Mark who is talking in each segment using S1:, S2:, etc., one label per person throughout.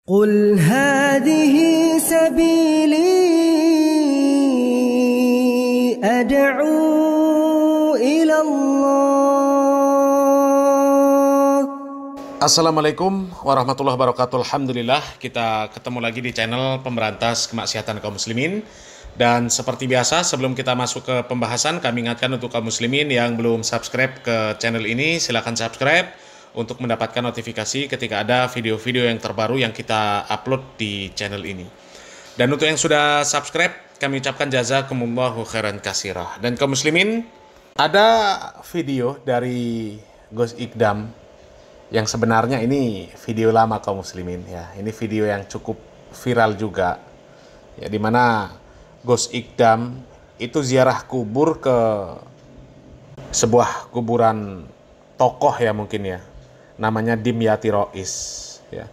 S1: قل هذه سبيلي أدعو إلى الله.
S2: Assalamualaikum warahmatullahi wabarakatuh. Alhamdulillah, kita ketemu lagi di channel Pemberantas Kemaksiatan Kaum Muslimin. Dan seperti biasa, sebelum kita masuk ke pembahasan, kami ingatkan untuk kaum muslimin yang belum subscribe ke channel ini, silakan subscribe untuk mendapatkan notifikasi ketika ada video-video yang terbaru yang kita upload di channel ini. Dan untuk yang sudah subscribe, kami ucapkan jazakumullahu khairan katsirah. Dan kaum muslimin, ada video dari Gus Ikdam yang sebenarnya ini video lama kaum muslimin ya. Ini video yang cukup viral juga. Ya, di mana Gus Ikdam itu ziarah kubur ke sebuah kuburan tokoh ya mungkin ya. Namanya Dimyati Rais ya.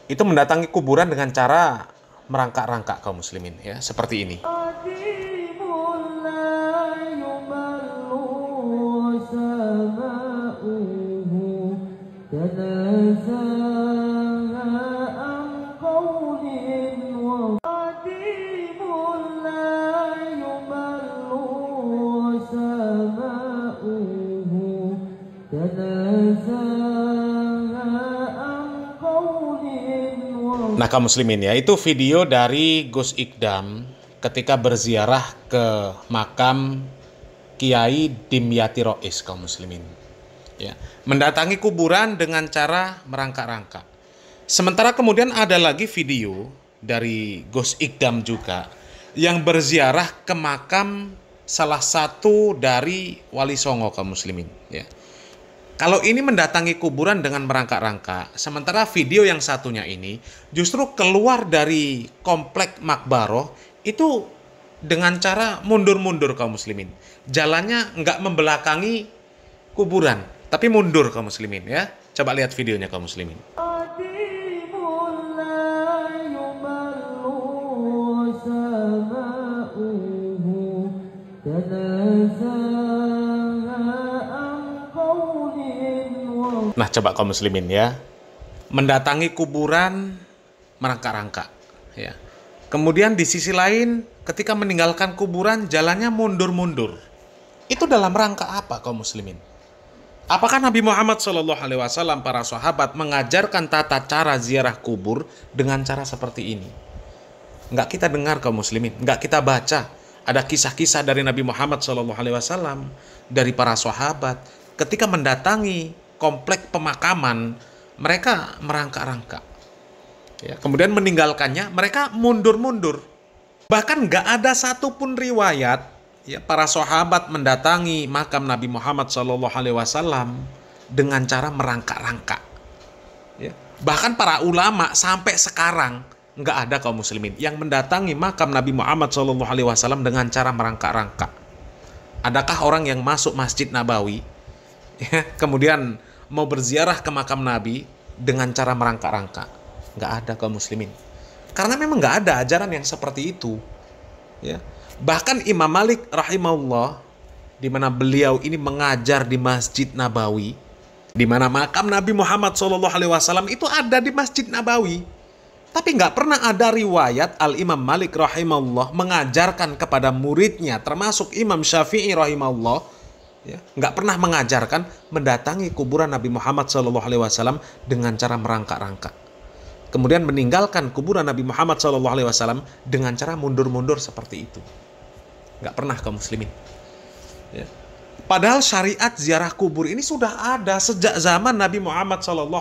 S2: Itu mendatangi kuburan dengan cara merangkak-rangkak kaum muslimin ya, seperti ini. Nah kaum muslimin ya, itu video dari Gus Ikdam ketika berziarah ke makam Kiai Dimyati Rais kaum muslimin ya, mendatangi kuburan dengan cara merangkak-rangkak. Sementara kemudian ada lagi video dari Gus Ikdam juga yang berziarah ke makam salah satu dari Wali Songo kaum muslimin ya. Kalau ini mendatangi kuburan dengan merangkak-rangkak, sementara video yang satunya ini justru keluar dari komplek Makbaroh itu dengan cara mundur-mundur kaum muslimin. Jalannya nggak membelakangi kuburan, tapi mundur kaum muslimin ya. Coba lihat videonya kaum muslimin. Nah coba kaum muslimin ya, mendatangi kuburan merangkak-rangkak ya. Kemudian di sisi lain ketika meninggalkan kuburan jalannya mundur-mundur. Itu dalam rangka apa kaum muslimin? Apakah Nabi Muhammad SAW, para sahabat mengajarkan tata cara ziarah kubur dengan cara seperti ini? Nggak kita dengar kaum muslimin, nggak kita baca. Ada kisah-kisah dari Nabi Muhammad SAW, dari para sahabat ketika mendatangi komplek pemakaman, mereka merangkak-rangkak ya, kemudian meninggalkannya mereka mundur-mundur. Bahkan nggak ada satupun riwayat ya para sahabat mendatangi makam Nabi Muhammad SAW dengan cara merangkak-rangkak ya. Bahkan para ulama sampai sekarang nggak ada kaum muslimin yang mendatangi makam Nabi Muhammad SAW dengan cara merangkak-rangkak. Adakah orang yang masuk Masjid Nabawi ya, kemudian mau berziarah ke makam Nabi dengan cara merangkak-rangkak? Nggak ada kaum muslimin. Karena memang nggak ada ajaran yang seperti itu. Ya. Bahkan Imam Malik rahimahullah, di mana beliau ini mengajar di Masjid Nabawi, di mana makam Nabi Muhammad SAW itu ada di Masjid Nabawi. Tapi nggak pernah ada riwayat Al-Imam Malik rahimahullah mengajarkan kepada muridnya, termasuk Imam Syafi'i rahimahullah, ya, nggak pernah mengajarkan mendatangi kuburan Nabi Muhammad SAW dengan cara merangkak-rangkak. Kemudian meninggalkan kuburan Nabi Muhammad SAW dengan cara mundur-mundur seperti itu. Nggak pernah kaum muslimin. Ya. Padahal syariat ziarah kubur ini sudah ada sejak zaman Nabi Muhammad SAW.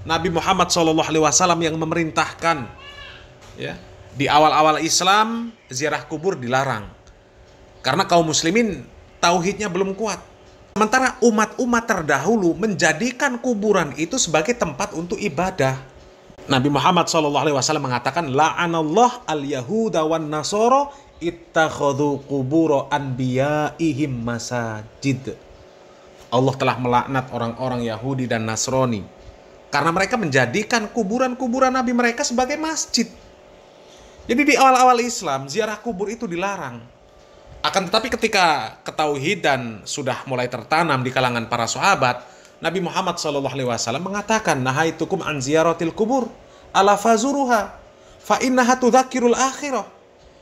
S2: Nabi Muhammad SAW yang memerintahkan. Ya. Di awal-awal Islam ziarah kubur dilarang. Karena kaum muslimin tauhidnya belum kuat. Sementara umat-umat terdahulu menjadikan kuburan itu sebagai tempat untuk ibadah. Nabi Muhammad SAW mengatakan, la'anallah al-yahuda wan nasoro ittakhadhu quburo anbiya'ihim masajid. Allah telah melaknat orang-orang Yahudi dan Nasrani karena mereka menjadikan kuburan-kuburan Nabi mereka sebagai masjid. Jadi di awal-awal Islam ziarah kubur itu dilarang. Akan tetapi ketika ketauhidan sudah mulai tertanam di kalangan para sahabat, Nabi Muhammad SAW mengatakan, nahaitukum an ziyaratil kubur, ala fazuruha, fa innaha tudzakirul akhirah.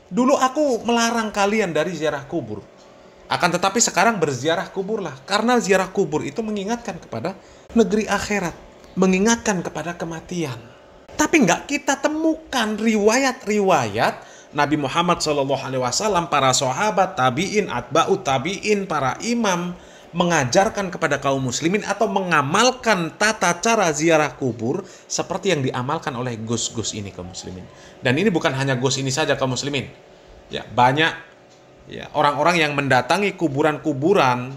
S2: Dulu aku melarang kalian dari ziarah kubur. Akan tetapi sekarang berziarah kuburlah. Karena ziarah kubur itu mengingatkan kepada negeri akhirat. Mengingatkan kepada kematian. Tapi nggak kita temukan riwayat-riwayat Nabi Muhammad SAW, para sahabat, tabi'in, atba'ut tabi'in, para imam, mengajarkan kepada kaum muslimin atau mengamalkan tata cara ziarah kubur seperti yang diamalkan oleh gus-gus ini kaum muslimin. Dan ini bukan hanya gus ini saja kaum muslimin. Ya, banyak ya orang-orang yang mendatangi kuburan-kuburan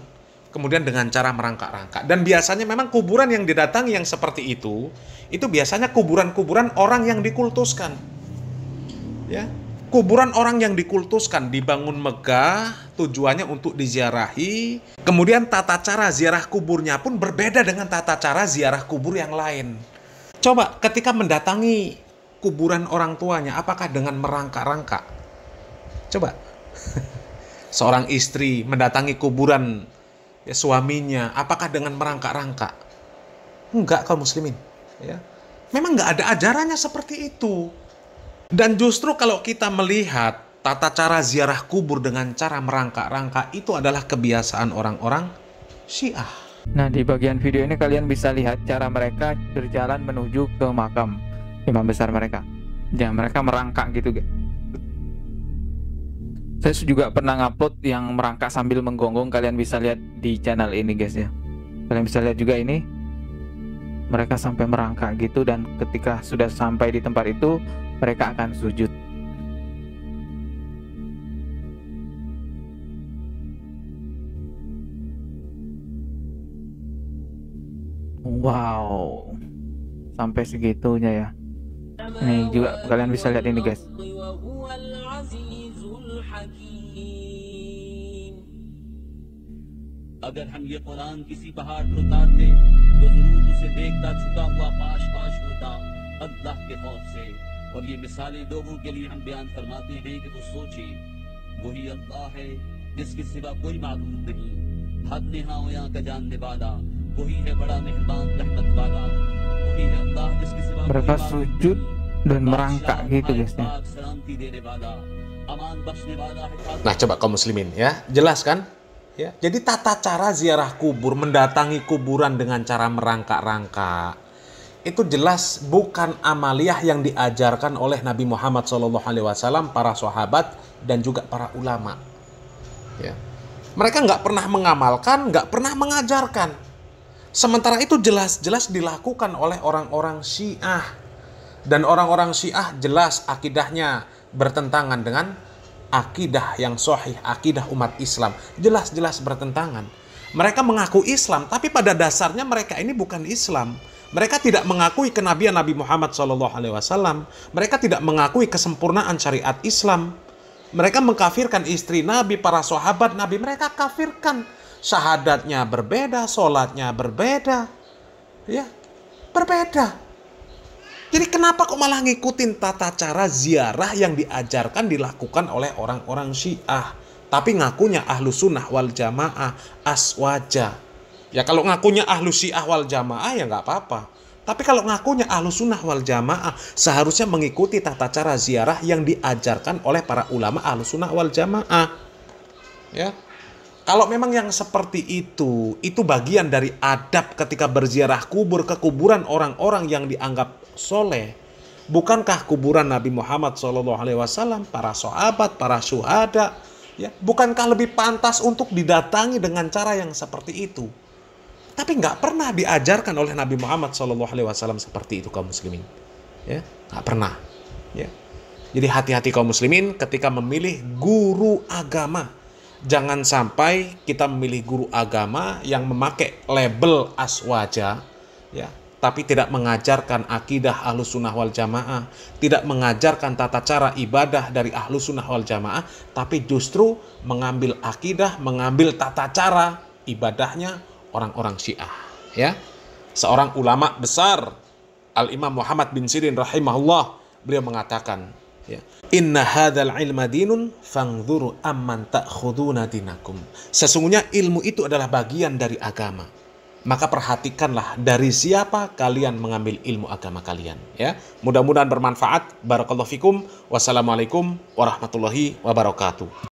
S2: kemudian dengan cara merangkak-rangkak. Dan biasanya memang kuburan yang didatangi yang seperti itu biasanya kuburan-kuburan orang yang dikultuskan. Ya. Kuburan orang yang dikultuskan dibangun megah, tujuannya untuk diziarahi. Kemudian tata cara ziarah kuburnya pun berbeda dengan tata cara ziarah kubur yang lain. Coba ketika mendatangi kuburan orang tuanya, apakah dengan merangkak-rangkak? Coba. Seorang istri mendatangi kuburan ya, suaminya, apakah dengan merangkak-rangkak? Enggak kaum muslimin. Ya. Memang enggak ada ajarannya seperti itu. Dan justru kalau kita melihat tata cara ziarah kubur dengan cara merangkak-rangkak itu adalah kebiasaan orang-orang Syiah.
S3: Nah, di bagian video ini kalian bisa lihat cara mereka berjalan menuju ke makam imam besar mereka. Ya, mereka merangkak gitu, guys. Saya juga pernah ngupload yang merangkak sambil menggonggong, kalian bisa lihat di channel ini, guys ya. Kalian bisa lihat juga ini. Mereka sampai merangkak gitu, dan ketika sudah sampai di tempat itu mereka akan sujud. Wow, sampai segitunya ya. Ini juga kalian bisa lihat ini, guys.
S4: अगर हम ये कुरान किसी पहाड़ पर उतारते तो जरूर उसे देखता छुपा हुआ पाश पाश होता अल्लाह के खौफ से। और ये मिसालें लोगों के लिए हम बयान फरमाते हैं कि वो सोचे वही अल्लाह है जिसके सिवा कोई माबूद नहीं, हद निहाओया का जानने वाला, वही है बड़ा मेहरबान रहमत वाला, वही है अल्लाह जिसके सिवा
S3: mereka sujud dan merangkak gitu, guys ya.
S2: Nah, coba kaum muslimin ya, jelas kan? Ya, jadi tata cara ziarah kubur, mendatangi kuburan dengan cara merangkak-rangkak, itu jelas bukan amaliyah yang diajarkan oleh Nabi Muhammad SAW, para sahabat, dan juga para ulama. Ya. Mereka nggak pernah mengamalkan, nggak pernah mengajarkan. Sementara itu jelas-jelas dilakukan oleh orang-orang Syiah. Dan orang-orang Syiah jelas akidahnya bertentangan dengan akidah yang sahih, akidah umat Islam. Jelas-jelas bertentangan. Mereka mengaku Islam, tapi pada dasarnya mereka ini bukan Islam. Mereka tidak mengakui kenabian Nabi Muhammad SAW. Mereka tidak mengakui kesempurnaan syariat Islam. Mereka mengkafirkan istri Nabi, para sahabat Nabi. Mereka kafirkan. Syahadatnya berbeda, sholatnya berbeda. Ya, berbeda. Jadi kenapa kok malah ngikutin tata cara ziarah yang diajarkan dilakukan oleh orang-orang Syiah? Tapi ngakunya ahlu sunnah wal jamaah, aswaja. Ya kalau ngakunya ahlu Syiah wal jamaah ya nggak apa-apa. Tapi kalau ngakunya ahlu sunnah wal jamaah, seharusnya mengikuti tata cara ziarah yang diajarkan oleh para ulama ahlu sunnah wal jamaah. Ya. Kalau memang yang seperti itu bagian dari adab ketika berziarah kubur ke kuburan orang-orang yang dianggap soleh. Bukankah kuburan Nabi Muhammad SAW, para sahabat, para syuhada, ya, bukankah lebih pantas untuk didatangi dengan cara yang seperti itu? Tapi nggak pernah diajarkan oleh Nabi Muhammad SAW seperti itu kaum muslimin. Ya, nggak pernah. Ya. Jadi hati-hati kaum muslimin ketika memilih guru agama. Jangan sampai kita memilih guru agama yang memakai label aswaja, ya, tapi tidak mengajarkan akidah ahlus sunnah wal jamaah, tidak mengajarkan tata cara ibadah dari ahlus sunnah wal jamaah, tapi justru mengambil akidah, mengambil tata cara ibadahnya orang-orang Syiah. Ya, seorang ulama besar, Al-Imam Muhammad bin Sirin rahimahullah, beliau mengatakan, ya, inna hadzal ilma dinun fangzuru amman ta'khuduna dinakum. Sesungguhnya ilmu itu adalah bagian dari agama. maka perhatikanlah dari siapa kalian mengambil ilmu agama kalian, ya. Mudah-mudahan bermanfaat. Barakallahu fikum. Wassalamualaikum warahmatullahi wabarakatuh.